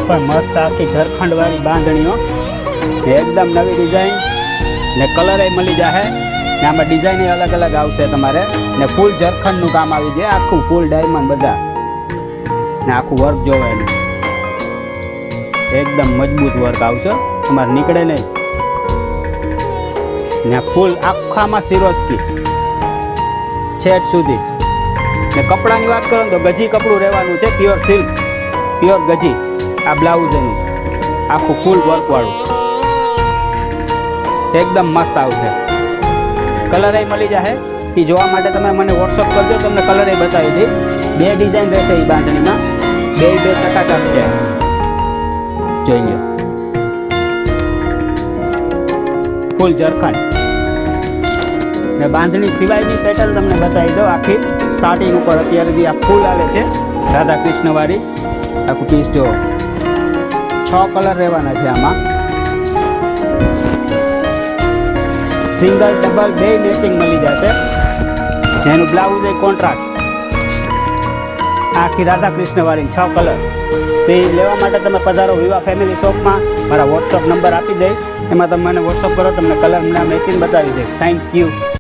પણ મસ્ત આખી ઝરખંડવાળી બાંધણીઓ, એકદમ નવી ડિઝાઇન ને કલર એ મળી જશે ને આમાં ડિઝાઇન અલગ અલગ આવશે તમારે ને ફૂલ ઝરખંડનું કામ આવી જાય, આખું ફૂલ ડાયમંડ બધા ને આખું વર્ક જોવે ને એકદમ મજબૂત વર્ક આવશે, તમારે નીકળે નહીં ને ફૂલ આખામાં સિરોસ્કી છેટ સુધી ને કપડાની વાત કરો તો ગજી કપડું રહેવાનું છે, પ્યોર સિલ્ક પ્યોર ગજી. આ બ્લાઉઝ એનું આખું ફૂલ વર્કવાળું એકદમ મસ્ત આવશે. કલર એ મળી જશે એ જોવા માટે તમે મને વોટ્સઅપ કરજો, તમને કલર એ બતાવી દઈશ. બે ડિઝાઇન રહેશે એ બાંધણીમાં, બે ચકાચક છે, જોઈ લો. ફૂલ ઝરખંડ ને બાંધણી સિવાયની પેટર્ન તમને બતાવી દો. આખી સાટીન ઉપર અત્યારે બી આ ફૂલ આવે છે રાધા કૃષ્ણ વાળી. આખું પીસ જો 6 કલર રહેવાના છે આમાં, સિંગલ ડબલ બે મેચિંગ મળી જશે. એનું બ્લાઉઝ એ કોન્ટ્રાસ્ટ આખી રાધા કૃષ્ણ વાળી 6 કલર. તો એ લેવા માટે તમે પધારો વિવા ફેમિલી શોપમાં. મારા વોટ્સઅપ નંબર આપી દઈશ, એમાં તમે મને વોટ્સઅપ કરો, તમને કલર મેચિંગ બતાવી દઈશ. Thank you.